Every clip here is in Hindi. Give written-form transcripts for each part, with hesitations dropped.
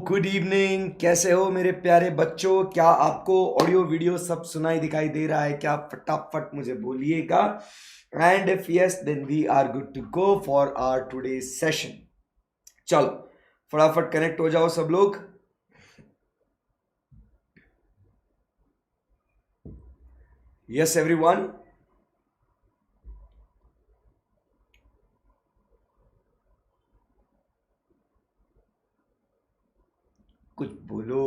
Good evening. कैसे हो मेरे प्यारे बच्चों? क्या आपको ऑडियो वीडियो सब सुनाई दिखाई दे रहा है क्या? फटाफट मुझे बोलिएगा। And if yes then we are good to go for our today session. चलो फटाफट कनेक्ट हो जाओ सब लोग। Yes everyone. कुछ बोलो।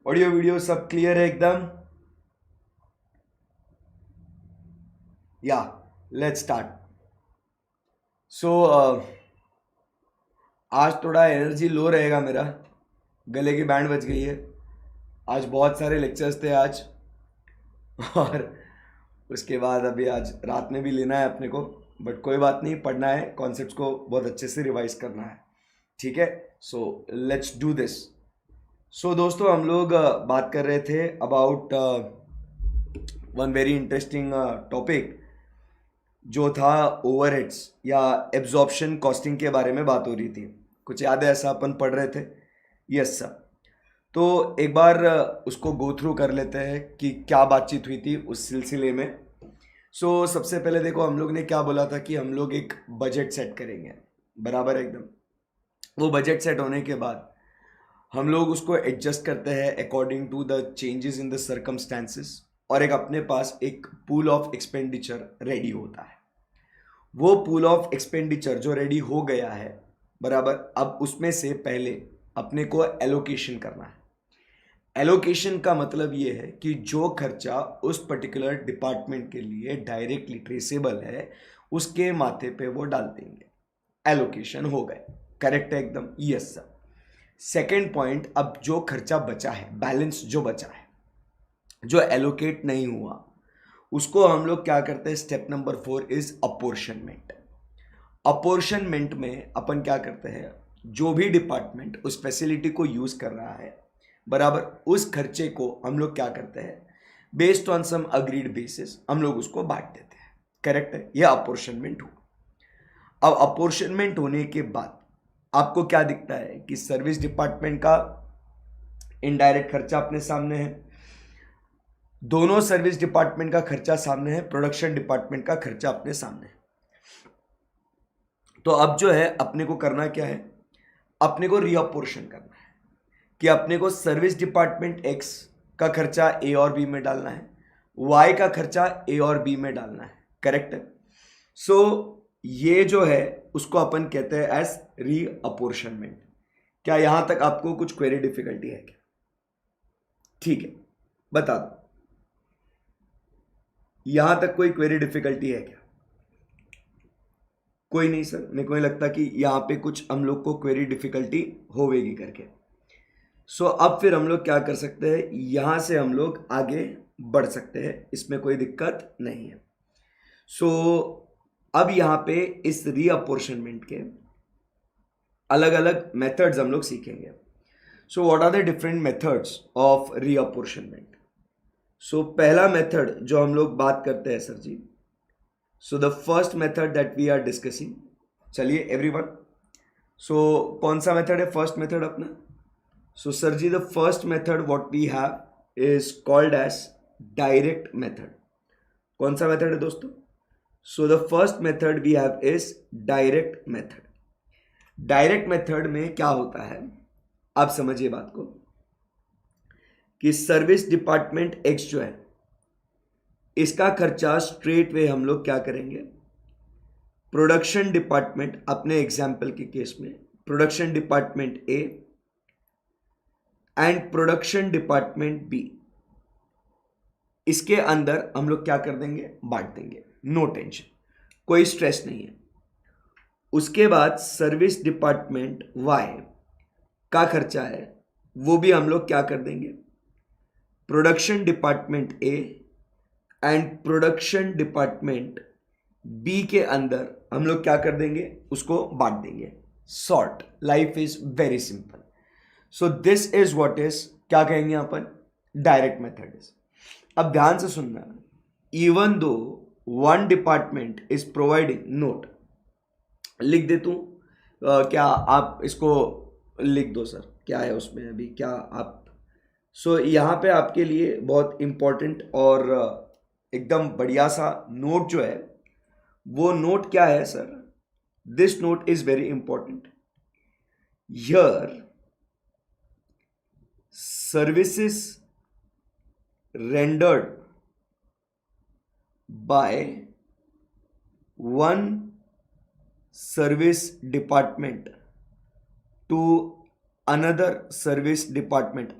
ऑडियो वीडियो सब क्लियर है एकदम? या लेट्स स्टार्ट। सो आज थोड़ा एनर्जी लो रहेगा मेरा, गले की बैंड बज गई है। आज बहुत सारे लेक्चर्स थे आज और उसके बाद अभी आज रात में भी लेना है अपने को, बट कोई बात नहीं, पढ़ना है, कॉन्सेप्ट्स को बहुत अच्छे से रिवाइज करना है। ठीक है, सो लेट्स डू दिस। सो दोस्तों, हम लोग बात कर रहे थे about one very interesting topic जो था ओवरहेड्स या एब्जॉर्प्शन कॉस्टिंग के बारे में बात हो रही थी। कुछ याद है ऐसा अपन पढ़ रहे थे? Yes sir. तो एक बार उसको गो थ्रू कर लेते हैं कि क्या बातचीत हुई थी उस सिलसिले में। सबसे पहले देखो, हम लोग ने क्या बोला था कि हम लोग एक बजट सेट करेंगे, बराबर एकदम। वो बजट सेट होने के बाद हम लोग उसको एडजस्ट करते हैं according to the changes in the circumstances, और एक अपने पास एक पूल ऑफ एक्सपेंडिचर रेडी होता है। वो पूल ऑफ एक्सपेंडिचर जो रेडी हो गया है, बराबर, अब उसमें से पहले अपने को एलोकेशन करना है। एलोकेशन का मतलब ये है कि जो खर्चा उस पर्टिकुलर डिपार्टमेंट के लिए डायरेक्टली ट्रेसेबल है उसके माथे पे वो डाल देंगे। एलोकेशन हो गए, करेक्ट है एकदम? Yes sir. सेकेंड पॉइंट, अब जो खर्चा बचा है, बैलेंस जो बचा है, जो एलोकेट नहीं हुआ, उसको हम लोग क्या करते हैं? Step number 4 is apportionment. Apportionment में अपन क्या करते हैं, जो भी डिपार्टमेंट उस फैसिलिटी को यूज कर रहा है, बराबर, उस खर्चे को हम लोग क्या करते हैं, based on some agreed basis हम लोग उसको बांट देते हैं। करेक्ट है? यह अपोर्शनमेंट हुआ। अब अपोर्शनमेंट होने के बाद आपको क्या दिखता है कि सर्विस डिपार्टमेंट का इनडायरेक्ट खर्चा अपने सामने है, दोनों सर्विस डिपार्टमेंट का खर्चा सामने है, प्रोडक्शन डिपार्टमेंट का खर्चा अपने सामने है। तो अब जो है अपने को करना क्या है, अपने को रीअपोर्शन करना है कि अपने को सर्विस डिपार्टमेंट एक्स का खर्चा ए और बी में डालना है, वाई का खर्चा ए और बी में डालना है। करेक्ट है? ये जो है उसको अपन कहते हैं एज रीअपोर्शनमेंट। क्या यहां तक आपको कुछ क्वेरी डिफिकल्टी है क्या? ठीक है, बता दो, यहां तक कोई क्वेरी डिफिकल्टी है क्या? कोई नहीं सर, मेरे को नहीं लगता कि यहां पे कुछ हम लोग को क्वेरी डिफिकल्टी होवेगी करके। अब फिर हम लोग क्या कर सकते हैं, यहां से हम लोग आगे बढ़ सकते हैं, इसमें कोई दिक्कत नहीं है। अब यहां पे इस रीअपोर्शनमेंट के अलग अलग मेथड्स हम लोग सीखेंगे। What are the different methods of reapportionment? पहला मेथड जो हम लोग बात करते हैं सर जी, the first method that we are discussing, चलिए एवरीवन, कौन सा मेथड है फर्स्ट मेथड अपना? सर जी, the first method what we have is called as direct method. कौन सा मेथड है दोस्तों? The first method we have is direct method. Direct method में क्या होता है, आप समझिए बात को, कि सर्विस डिपार्टमेंट एक्स जो है, इसका खर्चा स्ट्रेट वे हम लोग क्या करेंगे, प्रोडक्शन डिपार्टमेंट, अपने एग्जाम्पल के केस में production department A and production department B, इसके अंदर हम लोग क्या कर देंगे, बांट देंगे। नो टेंशन, कोई स्ट्रेस नहीं है। उसके बाद सर्विस डिपार्टमेंट वाई का खर्चा है, वो भी हम लोग क्या कर देंगे, production department A and production department B के अंदर हम लोग क्या कर देंगे, उसको बांट देंगे। Sort, life is very simple. This is what is, क्या कहेंगे अपन, डायरेक्ट मेथड इज। अब ध्यान से सुनना, even though one department is providing, note लिख दे तू, क्या आप इसको लिख दो सर, क्या है उसमें अभी, क्या आप। सो यहाँ पे आपके लिए बहुत इम्पोर्टेंट और एकदम बढ़िया सा नोट जो है, वो नोट क्या है sir, this note is very important. Here services rendered by one service department to another service department.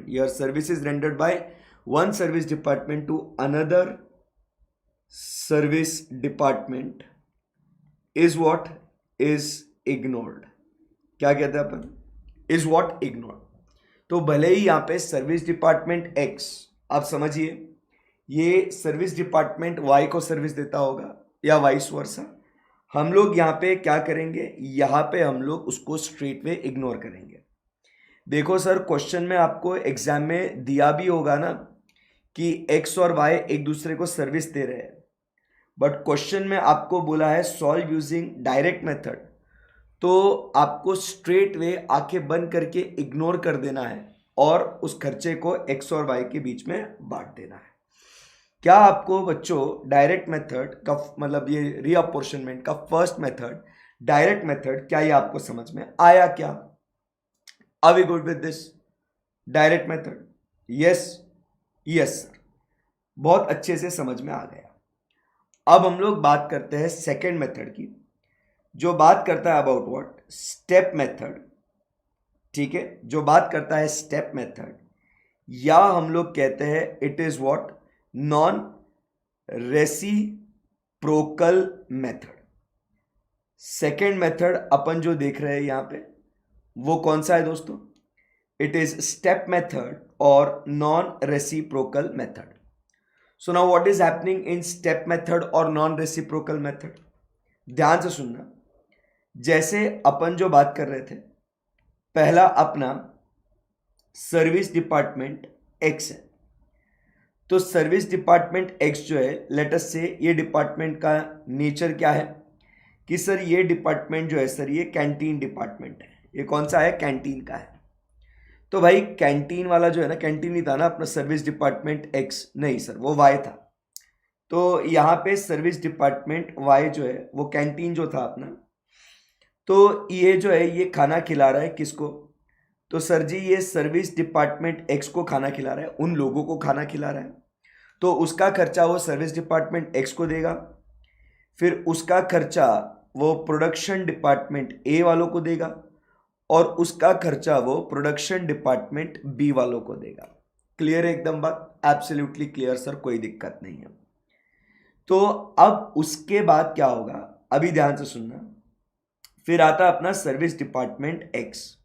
Your service is rendered by one service department to another service department is what is ignored. क्या कहते हैं अपन, is what ignored। तो भले ही यहाँ पे सर्विस डिपार्टमेंट एक्स, आप समझिए ये सर्विस डिपार्टमेंट वाई को सर्विस देता होगा या वाइस वर्सा, हम लोग यहाँ पे क्या करेंगे, यहाँ पे हम लोग उसको स्ट्रेट वे इग्नोर करेंगे। देखो सर, क्वेश्चन में आपको एग्जाम में दिया भी होगा ना कि एक्स और वाई एक दूसरे को सर्विस दे रहे हैं, बट क्वेश्चन में आपको बोला है सॉल्व यूजिंग डायरेक्ट मेथड, तो आपको स्ट्रेट वे आंखें बंद करके इग्नोर कर देना है और उस खर्चे को एक्स और वाई के बीच में बांट देना है। क्या आपको बच्चों डायरेक्ट मेथड का मतलब ये रीअपोर्शनमेंट का फर्स्ट मेथड डायरेक्ट मेथड, क्या ये आपको समझ में आया क्या? Are we good with this direct method? Yes, yes sir, बहुत अच्छे से समझ में आ गया। अब हम लोग बात करते हैं सेकेंड मेथड की, जो बात करता है अबाउट व्हाट, स्टेप मेथड। ठीक है, जो बात करता है स्टेप मेथड, या हम लोग कहते हैं it is what, non reciprocal method. Second method अपन जो देख रहे हैं यहां पे, वो कौन सा है दोस्तों? इट इज स्टेप मेथड और non reciprocal method. So now what is happening in step method और नॉन रेसिप्रोकल मेथड? ध्यान से सुनना। जैसे अपन जो बात कर रहे थे, पहला अपना सर्विस डिपार्टमेंट एक्स है, तो सर्विस डिपार्टमेंट एक्स जो है, लेट अस से ये डिपार्टमेंट का नेचर क्या है कि सर ये डिपार्टमेंट जो है सर, ये कैंटीन डिपार्टमेंट है। ये कौन सा है? कैंटीन का है। तो भाई कैंटीन वाला जो है ना, कैंटीन ही था ना अपना सर्विस डिपार्टमेंट एक्स, नहीं सर वो वाई था। तो यहाँ पे सर्विस डिपार्टमेंट वाई जो है, वो कैंटीन जो था अपना, तो ये जो है ये खाना खिला रहा है किसको? तो सर जी ये सर्विस डिपार्टमेंट एक्स को खाना खिला रहा है, उन लोगों को खाना खिला रहा है, तो उसका खर्चा वो सर्विस डिपार्टमेंट एक्स को देगा, फिर उसका खर्चा वो प्रोडक्शन डिपार्टमेंट ए वालों को देगा, और उसका खर्चा वो प्रोडक्शन डिपार्टमेंट बी वालों को देगा। क्लियर है एकदम बात? एब्सोल्युटली क्लियर सर, कोई दिक्कत नहीं है। तो अब उसके बाद क्या होगा, अभी ध्यान से सुनना। फिर आता अपना सर्विस डिपार्टमेंट एक्स,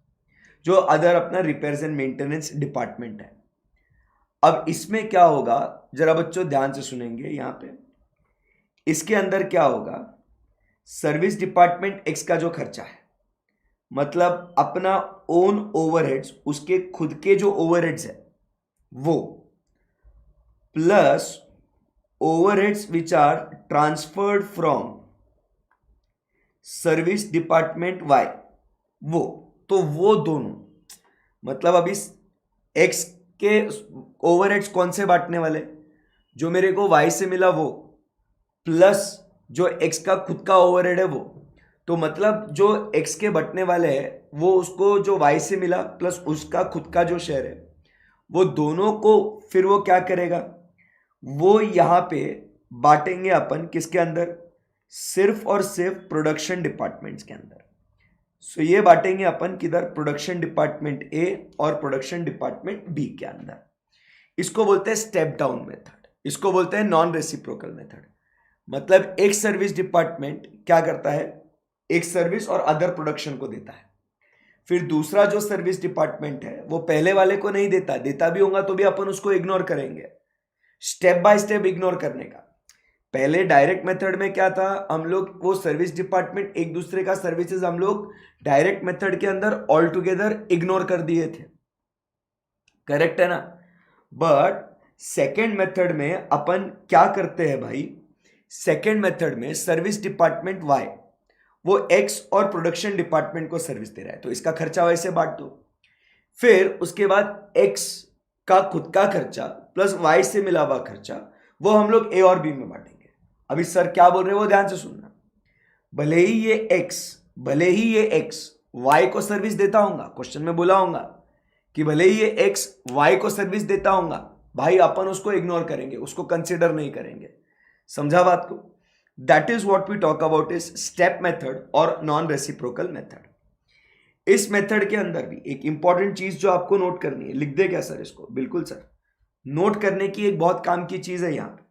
जो अदर अपना रिपेयर्स एंड मेंटेनेंस डिपार्टमेंट है। अब इसमें क्या होगा, जरा बच्चों ध्यान से सुनेंगे। यहां पे इसके अंदर क्या होगा, सर्विस डिपार्टमेंट एक्स का जो खर्चा है, मतलब अपना ओन ओवरहेड्स, उसके खुद के जो ओवरहेड्स है वो, plus overheads which are transferred from service department Y, वो, तो वो दोनों, मतलब अभी एक्स के ओवरहेड्स कौन से बांटने वाले, जो मेरे को वाई से मिला वो, प्लस जो एक्स का खुद का ओवरहेड है वो। तो मतलब जो एक्स के बंटने वाले हैं वो उसको जो वाई से मिला प्लस उसका खुद का जो शेयर है, वो दोनों को फिर वो क्या करेगा, वो यहां पे बांटेंगे अपन किसके अंदर, सिर्फ और सिर्फ प्रोडक्शन डिपार्टमेंट्स के अंदर। सो ये बांटेंगे अपन किधर, प्रोडक्शन डिपार्टमेंट ए और प्रोडक्शन डिपार्टमेंट बी के अंदर। इसको बोलते हैं स्टेप डाउन मेथड, इसको बोलते हैं नॉन रेसिप्रोकल मेथड। मतलब एक सर्विस डिपार्टमेंट क्या करता है, एक सर्विस और अदर प्रोडक्शन को देता है, फिर दूसरा जो सर्विस डिपार्टमेंट है वो पहले वाले को नहीं देता, देता भी होगा तो भी अपन उसको इग्नोर करेंगे। स्टेप बाय स्टेप इग्नोर करने का। पहले डायरेक्ट मेथड में क्या था, हम लोग वो सर्विस डिपार्टमेंट एक दूसरे का सर्विसेज हम लोग डायरेक्ट मेथड के अंदर ऑल टुगेदर इग्नोर कर दिए थे, करेक्ट है ना। बट सेकेंड मेथड में अपन क्या करते हैं भाई, सेकेंड मेथड में सर्विस डिपार्टमेंट वाई वो एक्स और प्रोडक्शन डिपार्टमेंट को सर्विस दे रहा है, तो इसका खर्चा वैसे बांट दो। फिर उसके बाद एक्स का खुद का खर्चा प्लस वाई से मिला हुआ खर्चा वो हम लोग ए और बी में बांटेंगे। अभी सर क्या बोल रहे हैं वो ध्यान से सुनना। भले ही ये एक्स वाई को सर्विस देता होगा, क्वेश्चन में बोला होगा कि भले ही ये एक्स वाई को सर्विस देता होगा, भाई अपन उसको इग्नोर करेंगे, उसको कंसिडर नहीं करेंगे। समझा बात को? That is what we talk about is step method और नॉन रेसिप्रोकल मेथड। इस मेथड के अंदर भी एक इंपॉर्टेंट चीज जो आपको नोट करनी है, लिख दे क्या सर इसको? बिल्कुल सर, नोट करने की एक बहुत काम की चीज है यहां पे।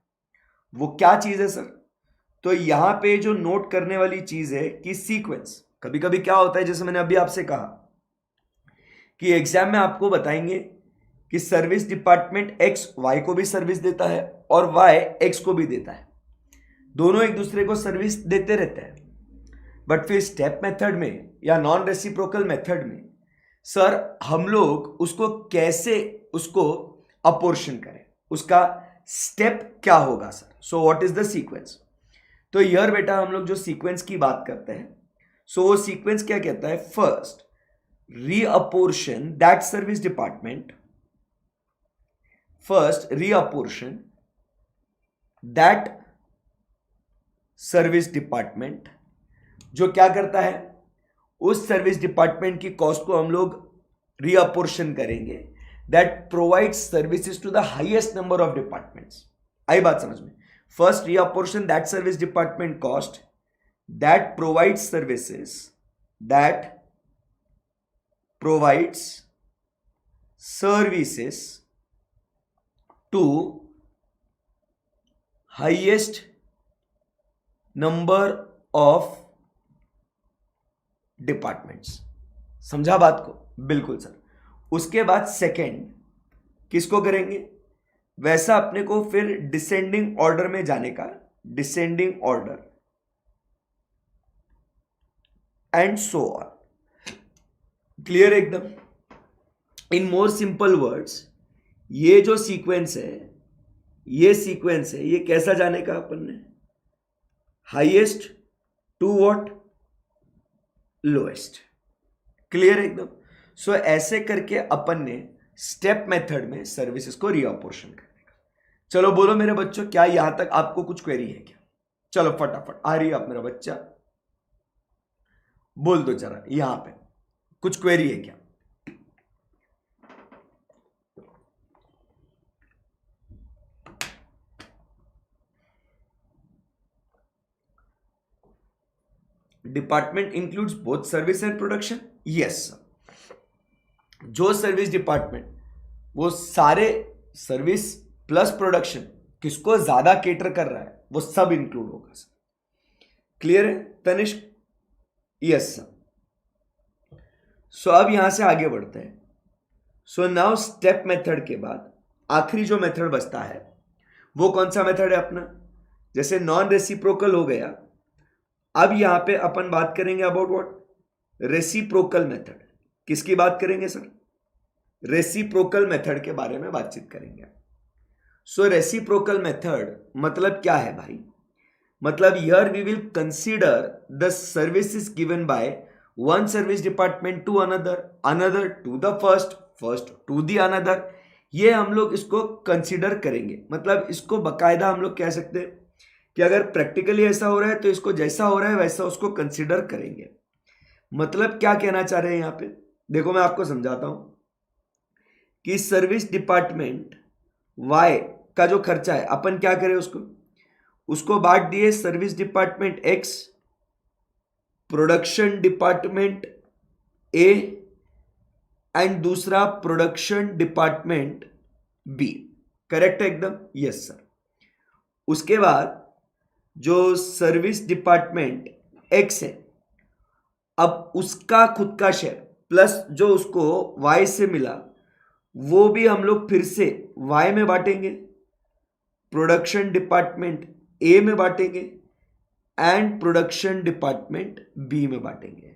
वो क्या चीज है सर? तो यहां पे जो नोट करने वाली चीज है कि सीक्वेंस। कभी कभी क्या होता है, जैसे मैंने अभी आपसे कहा कि एग्जाम में आपको बताएंगे कि सर्विस डिपार्टमेंट एक्स वाई को भी सर्विस देता है और वाई एक्स को भी देता है, दोनों एक दूसरे को सर्विस देते रहते हैं। बट फिर स्टेप मेथड में या नॉन रेसिप्रोकल मेथड में सर हम लोग उसको कैसे उसको अपोर्शन करें, उसका स्टेप क्या होगा sir? So what is the sequence? तो यार बेटा हम लोग जो सीक्वेंस की बात करते हैं, सो वो सीक्वेंस क्या कहता है? First reapportion that service department, first reapportion that service department जो क्या करता है, उस सर्विस डिपार्टमेंट की कॉस्ट को हम लोग रीअपोर्शन करेंगे that provides services to the highest number of departments. आई बात समझ में? First reapportion that service department cost that provides services, that provides services to highest number of departments. समझा बात को? बिल्कुल सर। उसके बाद सेकंड किसको करेंगे? वैसा अपने को फिर डिसेंडिंग ऑर्डर में जाने का, descending order and so on. Clear एकदम? इन मोर सिंपल वर्ड्स ये जो सीक्वेंस है, ये सीक्वेंस है, ये कैसा जाने का अपन ने? Highest to what? Lowest. Clear एकदम? सो ऐसे करके अपन ने स्टेप मेथड में सर्विसेज को रीअपोर्शन करने का। चलो बोलो मेरे बच्चों, क्या यहां तक आपको कुछ क्वेरी है क्या? चलो फटाफट आ रही है आप मेरा बच्चा, बोल दो जरा, यहां पे कुछ क्वेरी है क्या? Department includes both service and production. Yes, जो सर्विस डिपार्टमेंट वो सारे सर्विस प्लस प्रोडक्शन किसको ज्यादा केटर कर रहा है वो सब इंक्लूड होगा सर। क्लियर है तनिष्क? Yes sir. सो अब यहां से आगे बढ़ते हैं। सो नाउ स्टेप मेथड के बाद आखिरी जो मेथड बचता है वो कौन सा मेथड है अपना? जैसे नॉन रेसिप्रोकल हो गया, अब यहां पे अपन बात करेंगे अबाउट व्हाट? Reciprocal method. किसकी बात करेंगे सर? रेसिप्रोकल मेथड के बारे में बातचीत करेंगे। सो रेसिप्रोकल मेथड मतलब क्या है भाई? मतलब here we will consider the services given by one service department to another, another to the first, first to the another. ये हम लोग इसको कंसीडर करेंगे। मतलब इसको बकायदा हम लोग कह सकते हैं कि अगर प्रैक्टिकली ऐसा हो रहा है तो इसको जैसा हो रहा है वैसा उसको कंसीडर करेंगे। मतलब क्या कहना चाह रहे हैं यहां पे? देखो मैं आपको समझाता हूं कि सर्विस डिपार्टमेंट वाई का जो खर्चा है अपन क्या करें, उसको बांट दिए service department x, production department A and दूसरा प्रोडक्शन डिपार्टमेंट बी। करेक्ट है एकदम? Yes sir. उसके बाद जो सर्विस डिपार्टमेंट एक्स है, अब उसका खुद का शेयर प्लस जो उसको वाई से मिला वो भी हम लोग फिर से वाई में बांटेंगे, प्रोडक्शन डिपार्टमेंट ए में बांटेंगे एंड प्रोडक्शन डिपार्टमेंट बी में बांटेंगे।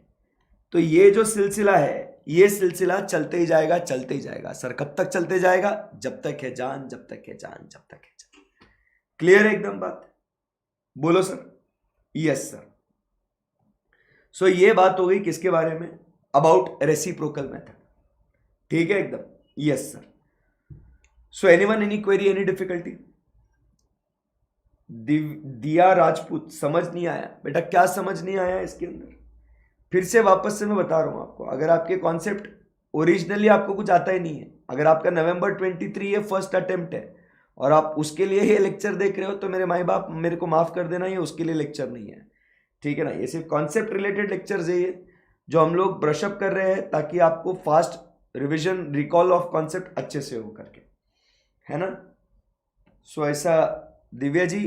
तो ये जो सिलसिला है ये सिलसिला चलते ही जाएगा, चलते ही जाएगा। सर कब तक चलते जाएगा? जब तक है जान, जब तक है जान, जब तक है जान। क्लियर है एकदम बात? बोलो सर। Yes sir. सो ये बात हो गई किसके बारे में, अबाउट रेसिप्रोकल मेथड, ठीक है एकदम, yes sir. So anyone, any query, any difficulty? दिया राजपूत, समझ नहीं आया बेटा? क्या समझ नहीं आया इसके अंदर? फिर से वापस से मैं बता रहा हूं आपको, अगर आपके कॉन्सेप्ट ओरिजिनली आपको कुछ आता ही नहीं है, अगर आपका नवंबर 23 ये फर्स्ट अटेम्प्ट है और आप उसके लिए ये लेक्चर देख रहे हो, तो मेरे माई बाप मेरे को माफ कर देना, ये उसके लिए लेक्चर नहीं है, ठीक है ना? ये सिर्फ कॉन्सेप्ट रिलेटेड लेक्चर्स है ये, जो हम लोग ब्रशअप कर रहे हैं ताकि आपको fast revision, recall of concept अच्छे से हो करके, है ना? सो ऐसा दिव्या जी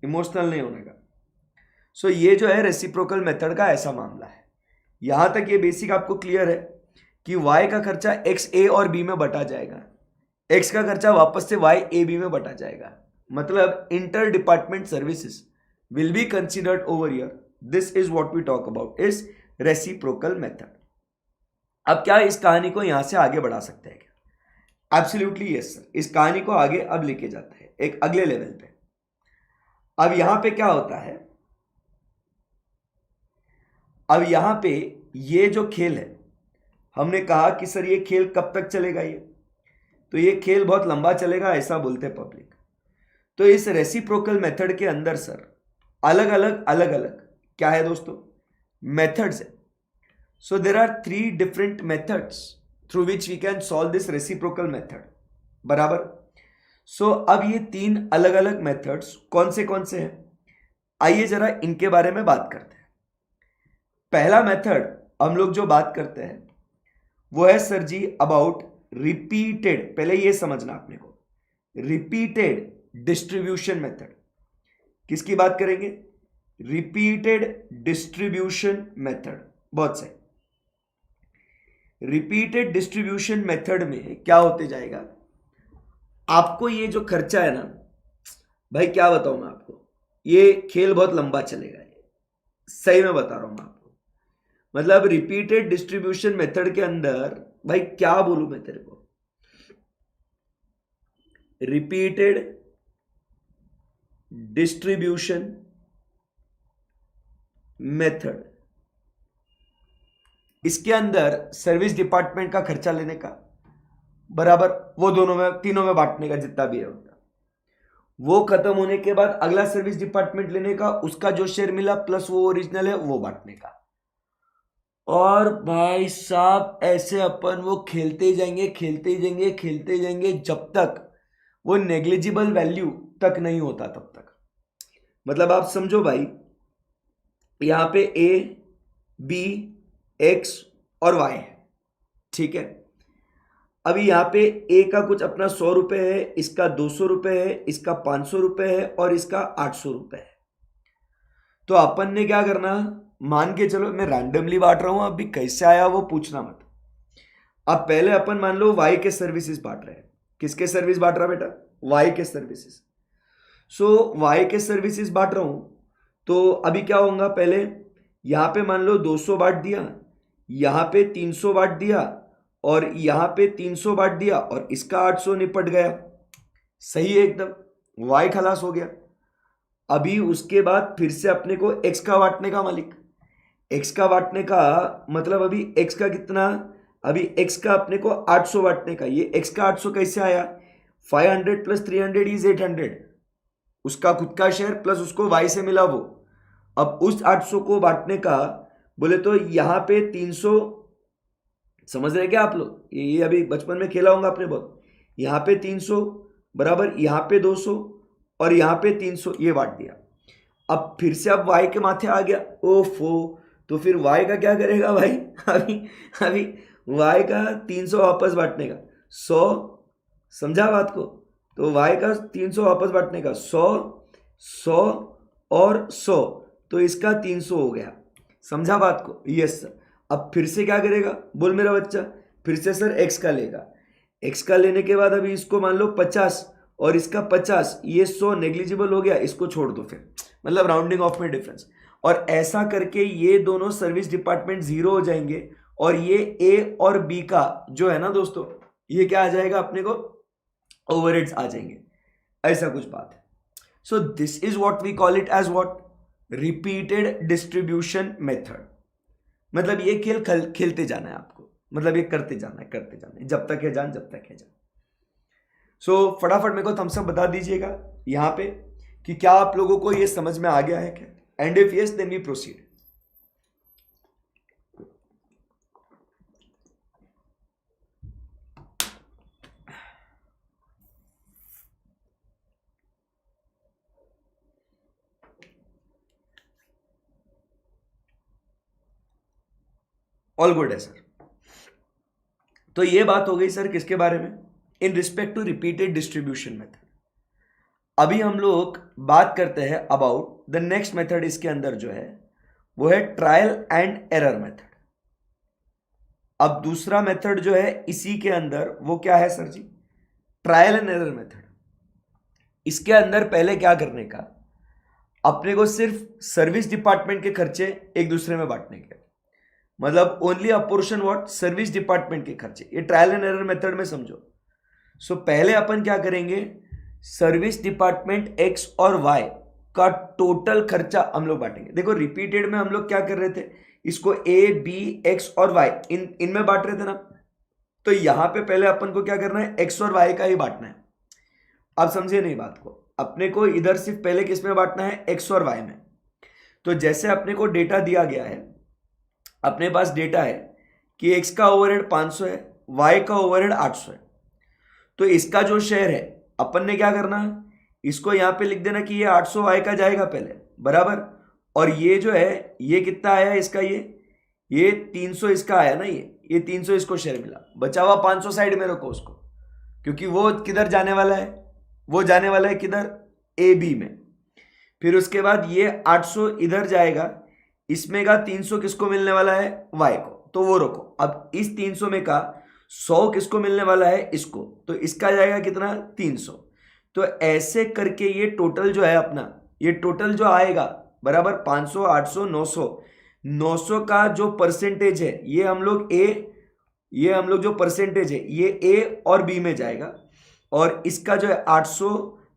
इमोशनल नहीं होने का। सो ये जो है रेसिप्रोकल मेथड का ऐसा मामला है। यहां तक ये बेसिक आपको क्लियर है कि y का खर्चा x a और b में बटा जाएगा, x का खर्चा वापस से y a b में बटा जाएगा, मतलब inter department services will be considered over here. This is what we talk about is reciprocal method. अब क्या इस कहानी को यहां से आगे बढ़ा सकते हैं क्या? एब्सोल्युटली यस सर, इस कहानी को आगे अब लेके जाते हैं एक अगले लेवल पे। अब यहां पे क्या होता है, अब यहां पे ये जो खेल है, हमने कहा कि सर ये खेल कब तक चलेगा, ये तो ये खेल बहुत लंबा चलेगा ऐसा बोलते पब्लिक। तो इस रेसिप्रोकल मेथड के अंदर सर अलग अलग क्या है दोस्तों, मेथड्स है। So there are 3 different methods through which we can solve this reciprocal method, बराबर। सो अब ये 3 अलग अलग मेथड्स कौन से हैं, आइए जरा इनके बारे में बात करते हैं। पहला मेथड हम लोग जो बात करते हैं वो है सर जी अबाउट रिपीटेड, पहले ये समझना आपने को, रिपीटेड डिस्ट्रीब्यूशन मेथड। किसकी बात करेंगे, रिपीटेड डिस्ट्रीब्यूशन मेथड। बहुत सही, रिपीटेड डिस्ट्रीब्यूशन मेथड में क्या होते जाएगा, आपको ये जो खर्चा है ना भाई, क्या बताऊं मैं आपको, ये खेल बहुत लंबा चलेगा, ये सही में बता रहा हूं मैं आपको। मतलब रिपीटेड डिस्ट्रीब्यूशन मेथड के अंदर भाई क्या बोलूं मैं तेरे को, रिपीटेड डिस्ट्रीब्यूशन मेथड, इसके अंदर सर्विस डिपार्टमेंट का खर्चा लेने का बराबर, वो दोनों में तीनों में बांटने का जितना भी है उनका, वो खत्म होने के बाद अगला सर्विस डिपार्टमेंट लेने का, उसका जो शेयर मिला प्लस वो ओरिजिनल है वो बांटने का। और भाई साहब ऐसे अपन वो खेलते जाएंगे जब तक वो नेग्लिजिबल वैल्यू तक नहीं होता तब तक। मतलब आप समझो भाई, यहां पे ए बी एक्स और वाई है, ठीक है। अभी यहां पे ए का कुछ अपना 100 रुपए है, इसका 200 रुपए है, इसका 500 रुपए है और इसका 800 रुपए है। तो अपन ने क्या करना, मान के चलो मैं रैंडमली बांट रहा हूं, अभी कैसे आया वो पूछना मत। अब पहले अपन मान लो वाई के सर्विसेज बांट रहे हैं। किसके सर्विस बांट रहा बेटा, वाई के सर्विसेज। सो वाई के सर्विसेज बांट रहा हूं, तो अभी क्या होगा, पहले यहां पे मान लो 200 बांट दिया, यहां पे 300 बांट दिया और यहां पे 300 बांट दिया और इसका 800 निपट गया, सही है एकदम, वाई खलास हो गया। अभी उसके बाद फिर से अपने को एक्स का बांटने का मालिक, एक्स का बांटने का मतलब अभी एक्स का कितना, अभी एक्स का अपने को 800 बांटने का, ये एक्स का 800 कैसे आया, 500 प्लस 300 इज 800, उसका खुद का शेयर प्लस उसको वाई से मिला वो। अब उस 800 को बांटने का बोले तो यहां पे 300, समझ रहे क्या आप लोग, ये अभी बचपन में खेला होगा आपने बहुत, यहां पे 300 बराबर, यहां पे 200 और यहां पे 300, ये बांट दिया। अब फिर से अब y के माथे आ गया, ओफो, तो फिर y का क्या करेगा भाई, अभी y का 300 वापस बांटने का 100, समझा बात को, तो y का 300 वापस बांटने का 100 100 और 100, तो इसका 300 हो गया, समझा बात को, यस सर। अब फिर से क्या करेगा, बोल मेरा बच्चा, फिर से सर x का लेगा, x का लेने के बाद अभी इसको मान लो 50 और इसका 50, ये 100 नेग्लिजिबल हो गया, इसको छोड़ दो फिर, मतलब राउंडिंग ऑफ में डिफरेंस, और ऐसा करके ये दोनों सर्विस डिपार्टमेंट 0 हो जाएंगे और ये ए और बी का जो है ना दोस्तों, ये क्या आ जाएगा अपने को, ओवरहेड्स आ जाएंगे, ऐसा कुछ बात है। So this is what we call it as what, repeated distribution method, मतलब ये खेल खेलते जाना है आपको, मतलब ये करते जाना है जब तक है जान, जब तक है जान। सो फटाफट मेरे को थम्स अप बता दीजिएगा यहाँ पे कि क्या आप लोगों को ये समझ में आ गया है क्या, and if yes then we proceed. All good है सर। तो ये बात हो गई सर किसके बारे में, in respect to repeated distribution method. अभी हम लोग बात करते हैं अबाउट द नेक्स्ट मेथड, इसके अंदर जो है वो है ट्रायल एंड एरर मेथड। अब दूसरा मेथड जो है इसी के अंदर वो क्या है sir ji, trial and error method. इसके अंदर पहले क्या करने का, अपने को सिर्फ सर्विस डिपार्टमेंट के खर्चे एक दूसरे में बांटने के, मतलब only apportion what, service department के खर्चे। ये ट्रायल एंड एरर मेथड में समझो। सो पहले अपन क्या करेंगे, सर्विस डिपार्टमेंट एक्स और वाई का टोटल खर्चा हम लोग बांटेंगे। देखो रिपीटेड में हम लोग क्या कर रहे थे, इसको ए बी एक्स और वाई इनमें बांट रहे थे ना, तो यहां पे पहले अपन को क्या करना है, एक्स और वाई का ही बांटना है। आप समझे नहीं बात को, अपने को इधर सिर्फ पहले किस में बांटना है, एक्स और वाई में। तो जैसे अपने को डेटा दिया गया है, अपने पास डेटा है कि एक्स का ओवरहेड 500 है, वाई का ओवरहेड 800 है, तो इसका जो शेयर है अपन ने क्या करना है, इसको यहां पे लिख देना कि ये 800 वाई का जाएगा पहले, बराबर। और ये जो है ये कितना आया इसका, ये 300 इसका आया ना, ये 300 इसको शेयर मिला, बचा हुआ 500 साइड में रखो उसको, क्योंकि वो किधर जाने वाला है, वो जाने वाला है किधर, ए बी में। फिर उसके बाद ये 800 इधर जाएगा, इसमें का 300 किसको मिलने वाला है, वाई को, तो वो रखो। अब इस 300 में का 100 किसको मिलने वाला है, इसको, तो इसका जाएगा कितना, 300। तो ऐसे करके ये टोटल जो है अपना, ये टोटल जो आएगा बराबर 500 800 900 का जो परसेंटेज है, ये हम लोग जो परसेंटेज है ये ए और बी में जाएगा, और इसका जो है 800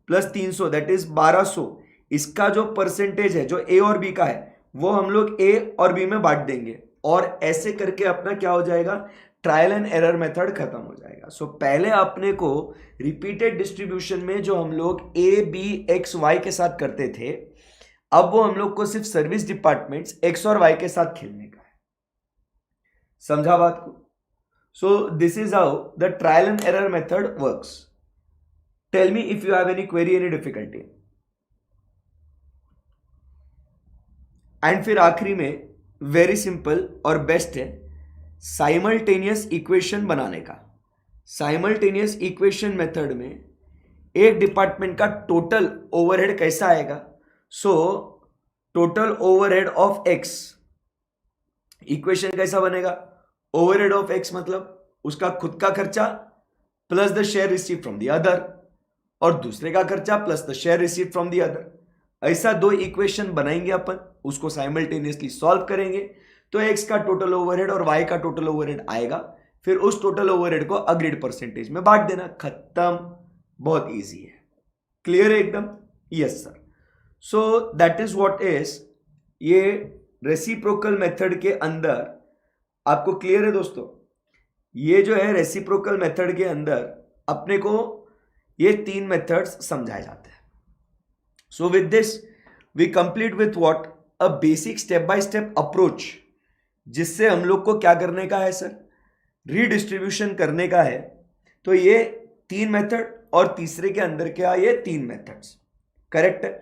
प्लस 300 दैट इज 1200, इसका जो परसेंटेज है जो ए और बी का है वो हम लोग ए और बी में बांट देंगे, और ऐसे करके अपना क्या हो जाएगा, ट्रायल एंड एरर मेथड खत्म हो जाएगा। सो पहले अपने को रिपीटेड डिस्ट्रीब्यूशन में जो हम लोग ए बी एक्स वाई के साथ करते थे, अब वो हम लोग को सिर्फ सर्विस डिपार्टमेंट्स एक्स और वाई के साथ खेलने का है। समझा बात को? So this is how the trial and error method works. Tell me if you have any query, any difficulty. And फिर आखिरी में वेरी सिंपल और बेस्ट है साइमल्टेनियस इक्वेशन बनाने का। साइमल्टेनियस इक्वेशन मेथड में एक डिपार्टमेंट का टोटल ओवरहेड कैसा आएगा, so total overhead of x, equation कैसा बनेगा, ओवरहेड ऑफ एक्स मतलब उसका खुद का खर्चा plus the share receive from the other, और दूसरे का खर्चा plus the share receive from the other. ऐसा दो इक्वेशन बनाएंगे अपन, उसको साइमल्टेनियसली सॉल्व करेंगे, तो एक्स का टोटल ओवरहेड और वाई का टोटल ओवरहेड आएगा, फिर उस टोटल ओवरहेड को अग्रीड परसेंटेज में बांट देना, खत्म। बहुत इजी है, क्लियर है एकदम? Yes sir. So that is what is ये रेसिप्रोकल मेथड के अंदर। आपको क्लियर है दोस्तों? ये जो है रेसिप्रोकल मेथड के अंदर अपने को ये तीन मेथड्स समझाए जाते हैं। So with this we complete with what, a basic step by step approach, जिससे हम लोग को क्या करने का है सर, रीडिस्ट्रीब्यूशन करने का है। तो ये तीन मेथड और तीसरे के अंदर क्या, ये तीन मेथड्स, करेक्ट है।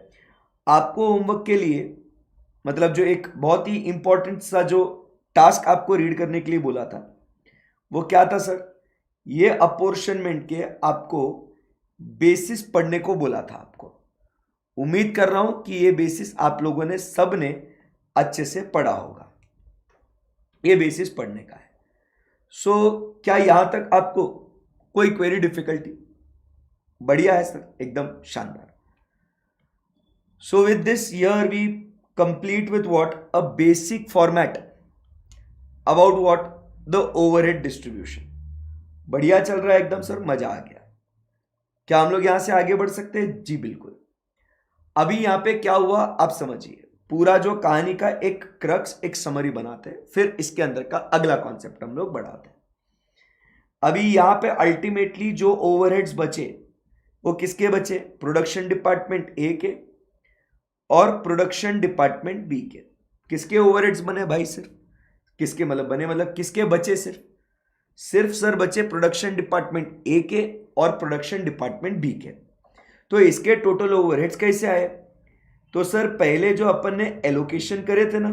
आपको होमवर्क के लिए मतलब जो एक बहुत ही इंपॉर्टेंट सा जो टास्क आपको रीड करने के लिए बोला था, वो क्या था सर, ये अपोर्शनमेंट के आपको बेसिस पढ़ने को बोला था आपको। उम्मीद कर रहा हूं कि ये बेसिस आप लोगों ने सब ने अच्छे से पढ़ा होगा, ये बेसिस पढ़ने का है। सो क्या यहां तक आपको कोई क्वेरी, डिफिकल्टी? बढ़िया है सर, एकदम शानदार। So with this here we complete with what, a basic format about what, the overhead distribution. बढ़िया चल रहा है एकदम सर, मजा आ गया। क्या हम लोग यहां से आगे बढ़ सकते हैं? जी बिल्कुल। अभी यहां पे क्या हुआ आप समझिए, पूरा जो कहानी का एक क्रक्स, एक समरी बनाते हैं, फिर इसके अंदर का अगला कॉन्सेप्ट हम लोग बढ़ाते हैं। अभी यहां पे अल्टीमेटली जो ओवरहेड्स बचे वो किसके बचे? प्रोडक्शन डिपार्टमेंट ए के और प्रोडक्शन डिपार्टमेंट बी के। किसके ओवरहेड्स बने भाई? सिर्फ किसके मतलब किसके बचे? सिर्फ सर बचे प्रोडक्शन डिपार्टमेंट ए के और प्रोडक्शन डिपार्टमेंट बी के। तो इसके टोटल ओवरहेड्स कैसे आए? तो सर पहले जो अपन ने एलोकेशन करे थे ना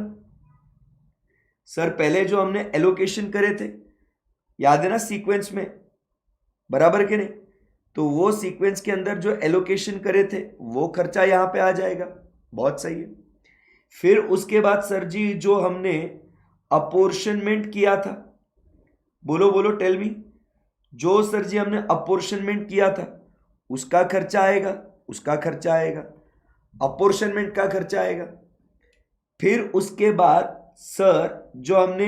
सर, पहले जो हमने एलोकेशन करे थे, याद है ना, सीक्वेंस में, बराबर के नहीं? तो वो सीक्वेंस के अंदर जो एलोकेशन करे थे वो खर्चा यहां पे आ जाएगा। बहुत सही है। फिर उसके बाद सर जी जो हमने अपोर्शनमेंट किया था, बोलो बोलो, टेल मी, जो सर जी हमने अपोर्शनमेंट किया था उसका खर्चा आएगा, अपोर्शनमेंट का खर्चा आएगा। फिर उसके बाद सर जो हमने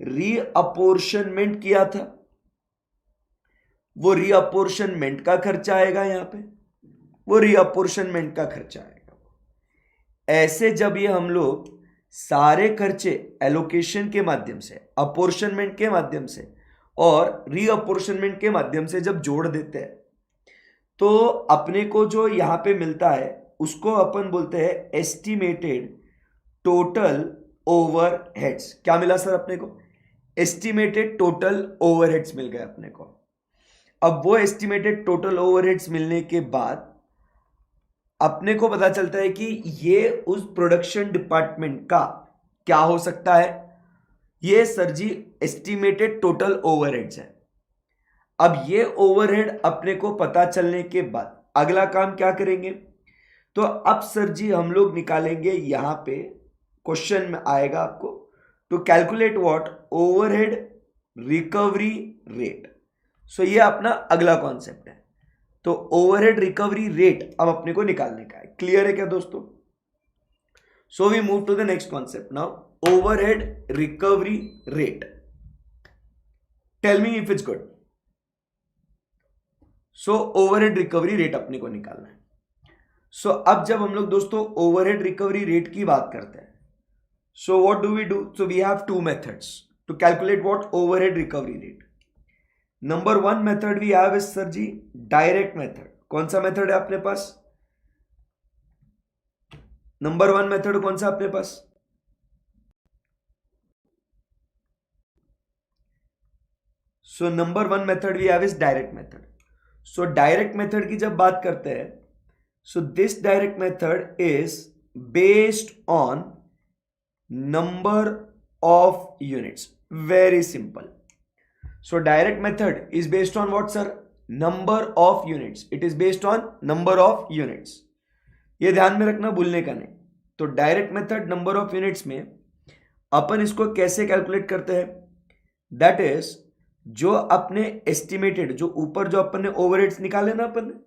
रीअपोर्शनमेंट किया था वो रीअपोर्शनमेंट का खर्चा आएगा, यहां पे वो रीअपोर्शनमेंट का खर्चा आएगा। ऐसे जब ये हम लोग सारे खर्चे एलोकेशन के माध्यम से, अपोर्शनमेंट के माध्यम से और रीअपोर्शनमेंट के माध्यम से जब जोड़ देते हैं तो अपने को जो यहां पे मिलता है उसको अपन बोलते हैं एस्टिमेटेड टोटल ओवरहेड्स। क्या मिला सर अपने को? एस्टिमेटेड टोटल ओवरहेड्स मिल गए अपने को। अब वो एस्टिमेटेड टोटल ओवरहेड्स मिलने के बाद अपने को पता चलता है कि ये उस प्रोडक्शन डिपार्टमेंट का क्या हो सकता है? ये सर जी एस्टिमेटेड टोटल ओवरहेड्स है। अब ये ओवरहेड अपने को पता चलने के बाद अगला काम क्या करेंगे? तो अब सर जी हम लोग निकालेंगे, यहां पे क्वेश्चन में आएगा आपको, to calculate what overhead recovery rate. So ये अपना अगला कॉन्सेप्ट है। तो ओवरहेड रिकवरी रेट अब अपने को निकालने का है। क्लियर है क्या दोस्तों? So we move to the next concept now, overhead recovery rate. Tell me if it's good. So overhead recovery rate अपने को निकालना है। सो अब जब हम लोग दोस्तों ओवरहेड रिकवरी रेट की बात करते हैं, so what do we do? So we have two methods to calculate what overhead recovery rate. Number one method we have is sir ji direct method. कौन सा मेथड है अपने पास? नंबर वन मेथड कौन सा अपने पास? So number one method we have is direct method. So direct method की जब बात करते हैं, so this direct method is based on number of units. Very simple. So direct method is based on what sir? Number of units. It is based on number of units. ये ध्यान में रखना, भूलने का नहीं। तो direct method number of units में अपन इसको कैसे कैलकुलेट करते हैं? दैट इज जो अपने एस्टिमेटेड, जो ऊपर जो अपन ने ओवरहेड्स निकाले ना अपन ने,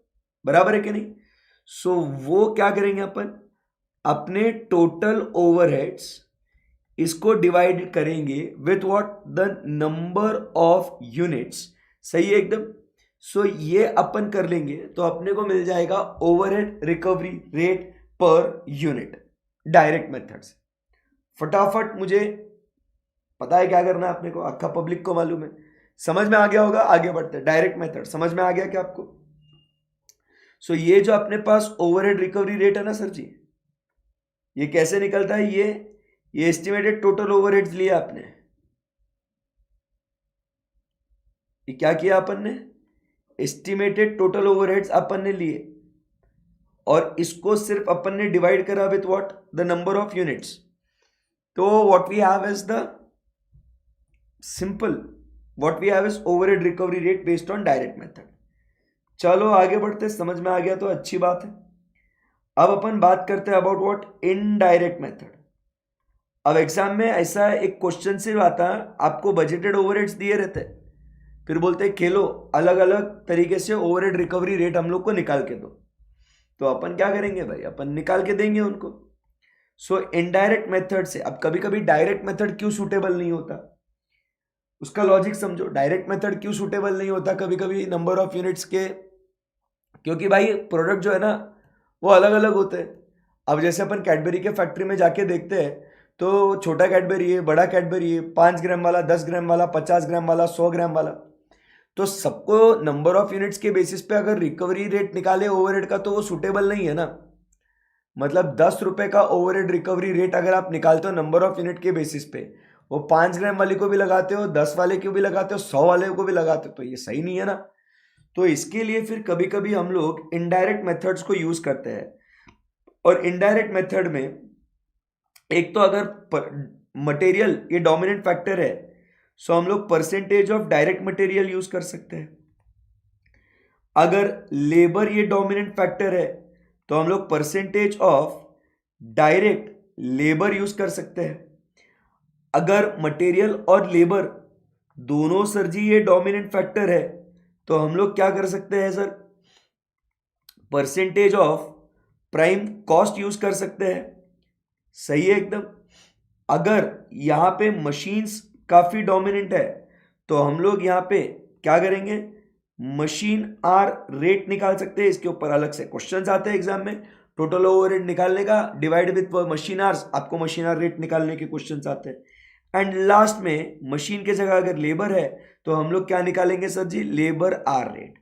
बराबर है कि नहीं? सो वो क्या करेंगे अपन? अपने टोटल ओवरहेड्स इसको डिवाइड करेंगे with what? The number of units. सही है एकदम। सो ये अपन कर लेंगे तो अपने को मिल जाएगा overhead recovery rate per unit direct method से। फटाफट मुझे पता है क्या करना है अपने को, अक्का पब्लिक को मालूम है, समझ में आ गया होगा। आगे बढ़ते हैं। डायरेक्ट मेथड समझ में आ गया क्या आपको? सो ये जो अपने पास ओवरहेड रिकवरी रेट है ना सर जी, ये कैसे निकलता है? ये एस्टिमेटेड टोटल ओवरहेड्स लिया आपने, ये क्या किया अपन ने? एस्टिमेटेड टोटल ओवरहेड्स अपन ने लिए और इसको सिर्फ अपन ने डिवाइड करा with what? The number of units. तो what we have is the simple, what we have is overhead recovery rate based on direct method. चलो आगे बढ़ते, समझ में आ गया तो अच्छी बात है। अब अपन बात करते हैं अबाउट व्हाट? Indirect method. अब एग्जाम में ऐसा एक क्वेश्चन सिर्फ आता है, आपको बजटेड ओवरहेड्स दिए रहते हैं, फिर बोलते हैं खेलो अलग अलग तरीके से ओवरहेड रिकवरी रेट हम लोग को निकाल के दो। तो अपन क्या करेंगे भाई? अपन निकाल के देंगे उनको। सो इनडायरेक्ट मेथड से, अब कभी कभी डायरेक्ट मेथड क्यों सूटेबल नहीं होता उसका लॉजिक समझो। डायरेक्ट मेथड क्यों सूटेबल नहीं होता कभी कभी नंबर ऑफ यूनिट्स के? क्योंकि भाई प्रोडक्ट जो है ना वो अलग अलग होते हैं। अब जैसे अपन कैडबरी के फैक्ट्री में जाके देखते हैं तो छोटा कैडबरी है, बड़ा कैडबरी है, 5 ग्राम वाला, 10 ग्राम वाला, 50 ग्राम वाला, 100 ग्राम वाला, तो सबको नंबर ऑफ यूनिट्स के बेसिस पे अगर रिकवरी रेट निकाले ओवरहेड का तो वो सुटेबल नहीं है ना। मतलब 10 रुपए का ओवरहेड रिकवरी रेट अगर आप निकालते हो नंबर ऑफ यूनिट के बेसिस पे, वो 5 ग्राम वाले को भी लगाते हो, 10 वाले को भी लगाते हो, 100 वाले को भी लगाते हो, तो ये सही नहीं है ना। तो इसके लिए फिर कभी कभी हम लोग इनडायरेक्ट मेथड्स को यूज करते हैं। और इनडायरेक्ट मेथड में एक तो अगर मटेरियल ये डोमिनेंट फैक्टर है, सो हम लोग percentage of direct material use कर सकते हैं। अगर लेबर ये डोमिनेंट फैक्टर है तो हम लोग percentage of direct labour use कर सकते हैं। अगर मटेरियल और लेबर दोनों सर जी ये डोमिनेंट फैक्टर है तो हम लोग क्या कर सकते हैं sir, percentage of prime cost use कर सकते हैं। सही है एकदम। अगर यहां पे मशीन्स काफी डोमिनेंट है तो हम लोग यहां पे क्या करेंगे, मशीन आर रेट निकाल सकते हैं। इसके ऊपर अलग से क्वेश्चंस आते हैं एग्जाम में, टोटल ओवरहेड निकालने का डिवाइड विथ मशीन आर्स, आपको मशीन आर रेट निकालने के क्वेश्चंस आते हैं। एंड लास्ट में मशीन के जगह अगर लेबर है तो हम लोग क्या निकालेंगे sir ji, labour hour rate.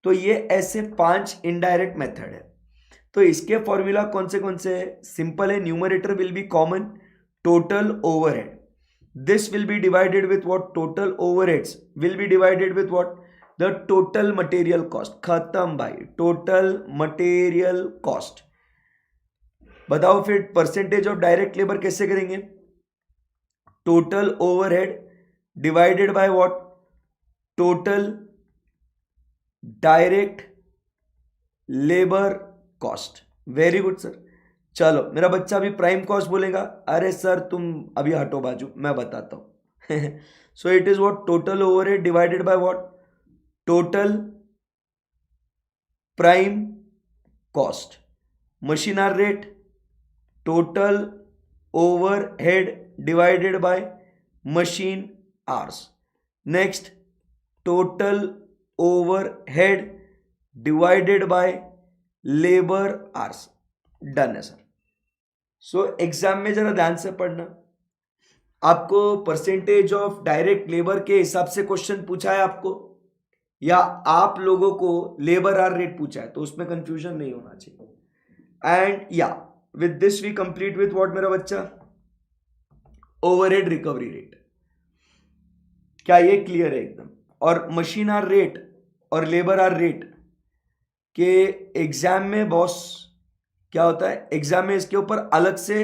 तो ये ऐसे 5 इनडायरेक्ट मेथड है। तो इसके फॉर्मूला कौन से है, सिंपल है, numerator will be common, total overhead, this will be divided with what, total overheads will be divided with what, the total material cost. खत्म भाई, टोटल मटेरियल कॉस्ट। बताओ फिर परसेंटेज ऑफ डायरेक्ट लेबर कैसे करेंगे, total overhead divided by what, total direct labour cost. Very good sir. चलो मेरा बच्चा अभी प्राइम कॉस्ट बोलेगा, अरे सर तुम अभी हटो बाजू, मैं बताता हूं। So it is what, total overhead divided by what, total prime cost. Machine hour rate, total overhead divided by machine hours. Next, total overhead divided by labour hours. Done है सर। सो एग्जाम में जरा ध्यान से पढ़ना, आपको परसेंटेज ऑफ डायरेक्ट लेबर के हिसाब से क्वेश्चन पूछा है आपको, या आप लोगों को लेबर आर रेट पूछा है, तो उसमें कंफ्यूजन नहीं होना चाहिए। एंड या with this we complete with what मेरा बच्चा, ओवरहेड रिकवरी रेट। क्या ये क्लियर है एकदम। और मशीन आर रेट और लेबर आर रेट के एग्जाम में बॉस क्या होता है, एग्जाम में इसके ऊपर अलग से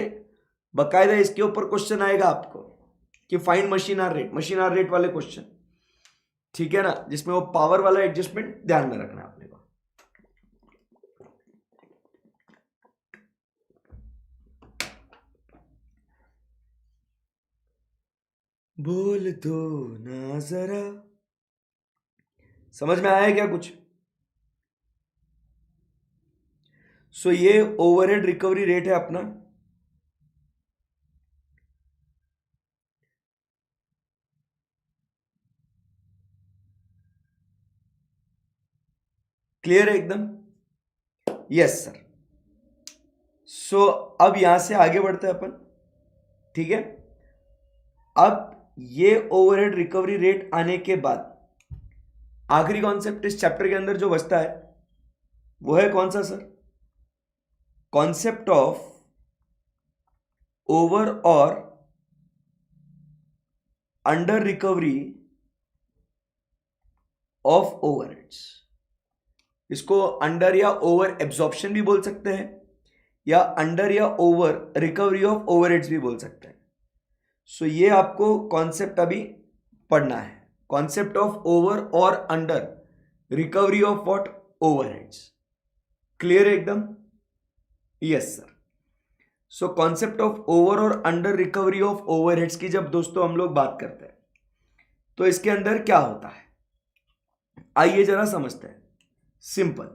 बकायदा इसके ऊपर क्वेश्चन आएगा आपको कि find machine hour rate, machine hour rate वाले क्वेश्चन, ठीक है ना, जिसमें वो पावर वाला एडजस्टमेंट ध्यान में रखना है आपने को। बोल दो ना जरा, समझ में आया क्या कुछ। सो ये ओवरहेड रिकवरी रेट है अपना। क्लियर है एकदम, यस सर। सो अब यहां से आगे बढ़ते हैं अपन, ठीक है। अब ये ओवरहेड रिकवरी रेट आने के बाद आखिरी कॉन्सेप्ट इस चैप्टर के अंदर जो बचता है वो है कौन सा सर, कॉन्सेप्ट ऑफ ओवर और अंडर रिकवरी ऑफ ओवरहेड्स। इसको अंडर या ओवर एब्जॉर्प्शन भी बोल सकते हैं, या अंडर या ओवर रिकवरी ऑफ ओवरहेड्स भी बोल सकते हैं। सो ये आपको कॉन्सेप्ट अभी पढ़ना है, कॉन्सेप्ट ऑफ ओवर और under recovery of what, overheads. Clear है एकदम, yes sir. So concept of over और अंडर रिकवरी ऑफ ओवरहेड्स की जब दोस्तों हम लोग बात करते हैं तो इसके अंदर क्या होता है, आइए जरा समझते हैं। सिंपल,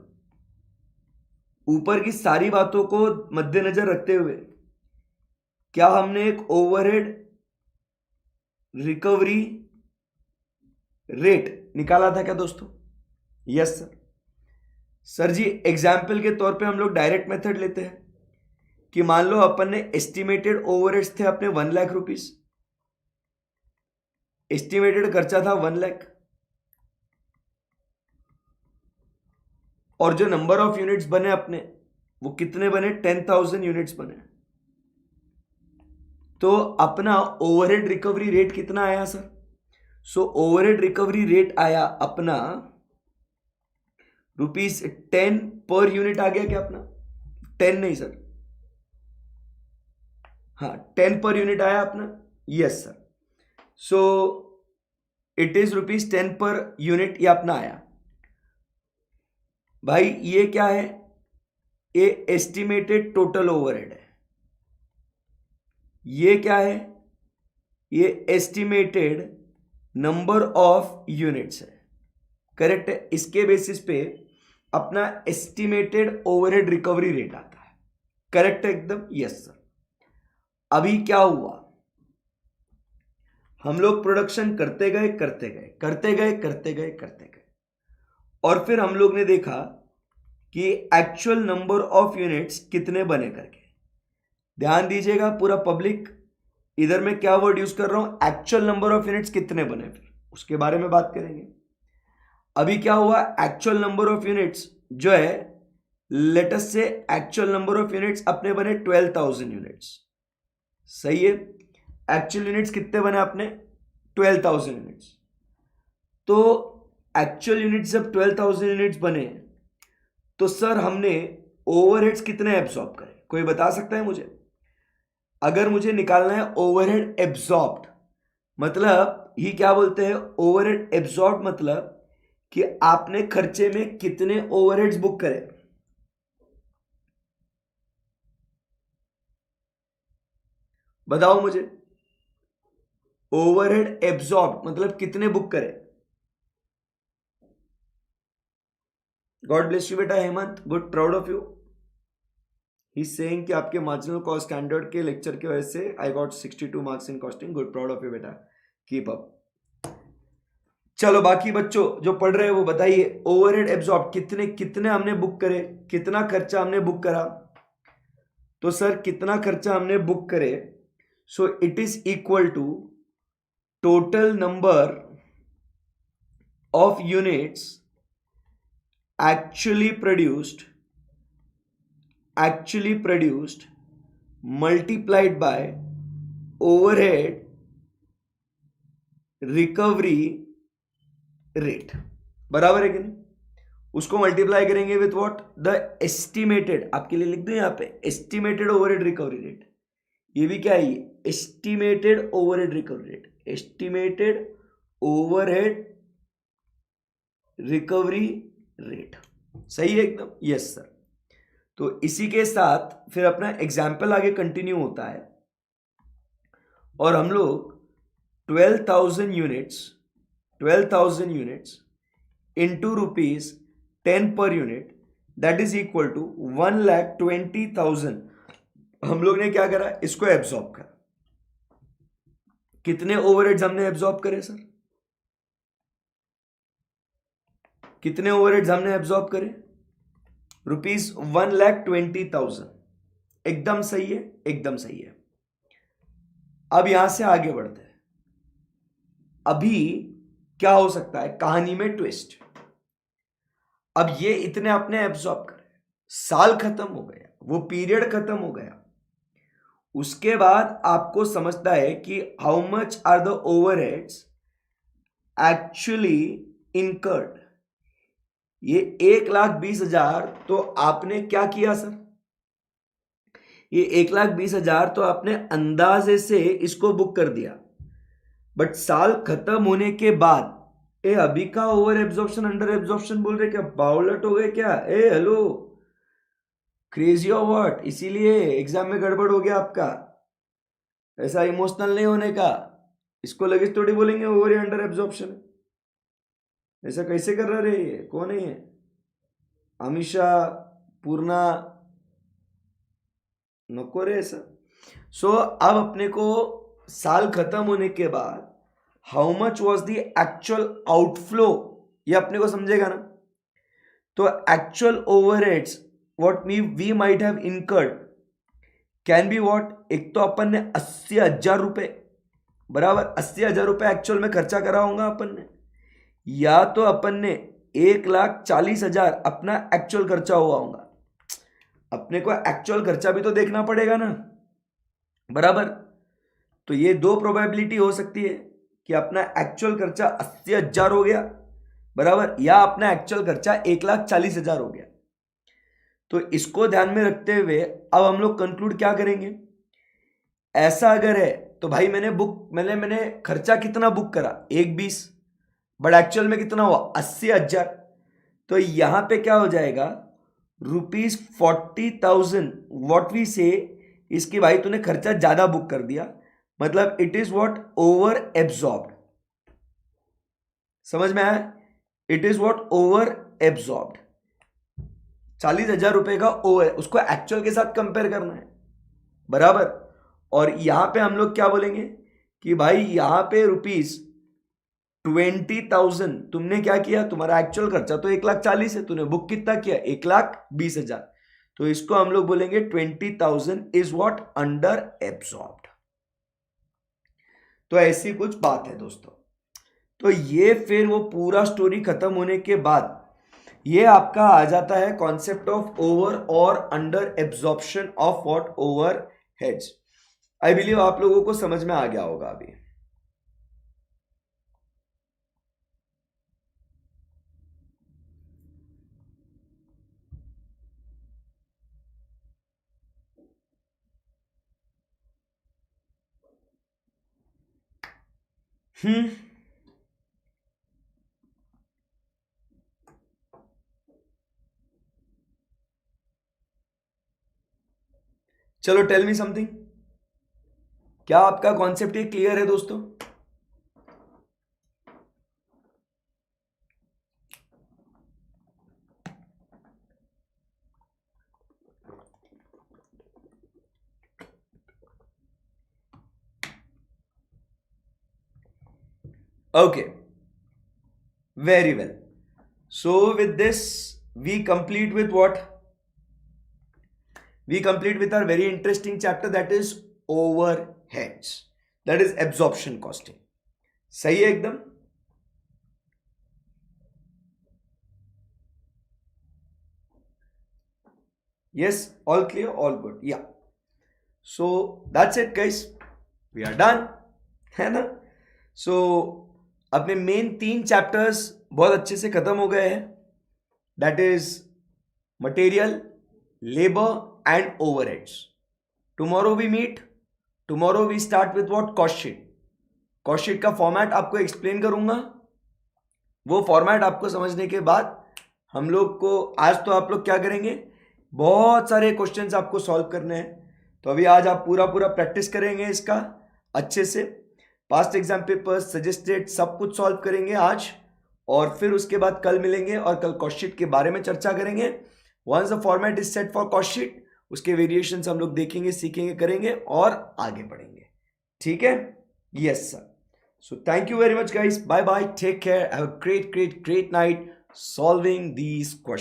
ऊपर की सारी बातों को मद्देनजर रखते हुए क्या हमने एक ओवरहेड रिकवरी रेट निकाला था क्या दोस्तों, यस सर। सर जी एग्जाम्पल के तौर पे हम लोग डायरेक्ट मेथड लेते हैं, कि मान लो अपन ने एस्टिमेटेड ओवरहेड्स थे अपने 1 लाख रुपीस, एस्टिमेटेड खर्चा था 1 लाख, और जो नंबर ऑफ यूनिट्स बने अपने वो कितने बने, 10,000 यूनिट्स बने। तो अपना ओवरहेड रिकवरी रेट कितना आया सर? सो ओवरहेड रिकवरी रेट आया अपना ₹10 पर यूनिट आ गया क्या अपना? 10 नहीं सर, हाँ 10 पर यूनिट आया अपना, yes sir. So it is ₹10 per unit ये अपना आया। भाई ये क्या है? ये एस्टिमेटेड टोटल ओवरहेड है। ये क्या है? ये एस्टिमेटेड नंबर ऑफ यूनिट्स है, करेक्ट है। इसके बेसिस पे अपना एस्टिमेटेड ओवरहेड रिकवरी रेट आता है, करेक्ट है एकदम, यस सर। अभी क्या हुआ, हम लोग प्रोडक्शन करते गए करते गए करते गए करते गए करते गए, और फिर हम लोग ने देखा कि एक्चुअल नंबर ऑफ यूनिट्स कितने बने करके। ध्यान दीजिएगा पूरा पब्लिक, इधर मैं क्या वर्ड यूज कर रहा हूं, एक्चुअल नंबर ऑफ यूनिट्स कितने बने, फिर उसके बारे में बात करेंगे। अभी क्या हुआ, एक्चुअल नंबर ऑफ यूनिट्स जो है, लेट अस से एक्चुअल नंबर ऑफ यूनिट्स अपने बने 12,000 यूनिट्स, सही है। एक्चुअल यूनिट्स कितने बने अपने, 12,000 यूनिट्स। तो एक्चुअल यूनिट्स जब 12,000 यूनिट्स बने तो सर हमने ओवरहेड्स कितने एब्सॉर्ब करे, कोई बता सकता है मुझे? अगर मुझे निकालना है ओवरहेड एब्सॉर्ब्ड, मतलब ही क्या बोलते हैं, ओवरहेड एब्सॉर्ब मतलब कि आपने खर्चे में कितने ओवरहेड्स बुक करे। बताओ मुझे, ओवरहेड एब्सॉर्ब मतलब कितने बुक करे। गॉड ब्लेस यू बेटा Hemant, good, proud of you. He saying कि आपके मार्जिनल कॉस्ट स्टैंडर्ड के लेक्चर की वजह से I got 62 marks in costing, good, proud of you बेटा, कीप अप। चलो बाकी बच्चों जो पढ़ रहे हैं वो बताइए, ओवरहेड एब्सॉर्ब कितने कितने हमने बुक करे, कितना खर्चा हमने बुक करा। तो सर कितना खर्चा हमने बुक करे, so it is equal to total number of units actually produced multiplied by overhead recovery rate, बराबर है कि नहीं? उसको मल्टीप्लाई करेंगे विथ व्हाट, द एस्टिमेटेड, आपके लिए लिख दो यहां पे एस्टिमेटेड ओवरहेड रिकवरी रेट। ये भी क्या है, estimated overhead recovery rate, estimated overhead recovery rate, सही है एकदम, यस सर। तो इसी के साथ फिर अपना एग्जाम्पल आगे कंटिन्यू होता है, और हम लोग 12,000 units into ₹10 per unit, that is equal to 1,20,000। हम लोग ने क्या करा, इसको एब्सॉर्ब करा। कितने ओवरहेड्स हमने एब्सॉर्ब करे सर, कितने ओवरहेड्स हमने एब्सॉर्ब करे, ₹1,20,000, एकदम सही है, एकदम सही है। अब यहां से आगे बढ़ते हैं। अभी क्या हो सकता है, कहानी में ट्विस्ट। अब ये इतने अपने एब्सॉर्ब करे, साल खत्म हो गया, वो पीरियड खत्म हो गया, उसके बाद आपको समझता है कि how much are the overheads actually incurred. ये 1,20,000 तो आपने क्या किया सर, ये 1,20,000 तो आपने अंदाजे से इसको बुक कर दिया, बट साल खत्म होने के बाद अभी का ओवर एब्जॉर्प्शन अंडर एब्जॉर्प्शन बोल रहे, क्या बावलट हो गए क्या, हेलो क्रेजी ऑफ व्हाट, इसीलिए एग्जाम में गड़बड़ हो गया आपका। ऐसा इमोशनल नहीं होने का, इसको लगे थोड़ी बोलेंगे ओवर या अंडर एब्जॉर्प्शन, ऐसा कैसे कर रहे रे, कौन है ये, अमीषा, पूर्णा, नको रे ऐसा। सो अब अपने को साल खत्म होने के बाद how much was the actual outflow, ये अपने को समझेगा ना। तो actual overheads what we might have incurred can be what, एक तो अपन ने 80,000 रुपए बराबर 80,000 रुपए एक्चुअल में खर्चा करा होगा अपन ने, या तो अपन ने 1,40,000 अपना एक्चुअल खर्चा हुआ होगा। अपने को एक्चुअल खर्चा भी तो देखना पड़ेगा ना बराबर। तो ये दो प्रोबेबिलिटी हो सकती है कि अपना एक्चुअल खर्चा 80,000 हो गया बराबर, या अपना एक्चुअल खर्चा 1,40,000 हो गया। तो इसको ध्यान में रखते हुए अब हम लोग कंक्लूड क्या करेंगे, ऐसा अगर है तो भाई मैंने खर्चा कितना बुक करा 1,20, बट एक्चुअल में कितना हुआ 80,000। तो यहां पे क्या हो जाएगा ₹40,000 व्हाट वी से, इसकी भाई तूने खर्चा ज्यादा बुक कर दिया, मतलब it is what over absorbed. समझ में आया, it is what over absorbed. 40,000 रुपए का ओवर, उसको एक्चुअल के साथ कंपेयर करना है बराबर। और यहां पे हम लोग क्या बोलेंगे कि भाई यहां पे ₹20,000 तुमने क्या किया, तुम्हारा एक्चुअल खर्चा तो 1,40,000 है, तूने बुक कितना किया 1,20,000। तो इसको हम लोग बोलेंगे 20,000 इज व्हाट अंडर एब्सॉर्ब्ड। तो ऐसी कुछ बात है दोस्तों। तो ये फिर वो पूरा स्टोरी खत्म होने के बाद ये आपका आ जाता है कॉन्सेप्ट ऑफ ओवर और under absorption of what over heads. I believe आप लोगों को समझ में आ गया होगा अभी। चलो टेल मी समथिंग, क्या आपका कॉन्सेप्ट ये क्लियर है दोस्तों? Okay, very well. So with this, we complete with what? We complete with our very interesting chapter, that is overheads, that is absorption costing. सही है एकदम? Yes, all clear, all good. Yeah. So that's it guys, we are done, है ना? So अपने मेन 3 चैप्टर्स बहुत अच्छे से खत्म हो गए हैं, that is material, labour and overheads. Tomorrow we meet, tomorrow we start with what, cost sheet. Cost sheet का फॉर्मेट आपको एक्सप्लेन करूंगा। वो फॉर्मेट आपको समझने के बाद हम लोग को आज तो आप लोग क्या करेंगे, बहुत सारे क्वेश्चंस आपको सॉल्व करने हैं। तो अभी आज आप पूरा प्रैक्टिस करेंगे इसका अच्छे से, पास्ट एग्जाम पेपर सजेस्टेड सब कुछ सॉल्व करेंगे आज, और फिर उसके बाद कल मिलेंगे और कल कॉस्ट शीट के बारे में चर्चा करेंगे। Once the format is set for cost sheet, उसके वेरिएशंस हम लोग देखेंगे, सीखेंगे, करेंगे और आगे बढ़ेंगे। ठीक है? Yes sir. So thank you very much guys, bye bye, take care, have a great night solving these questions.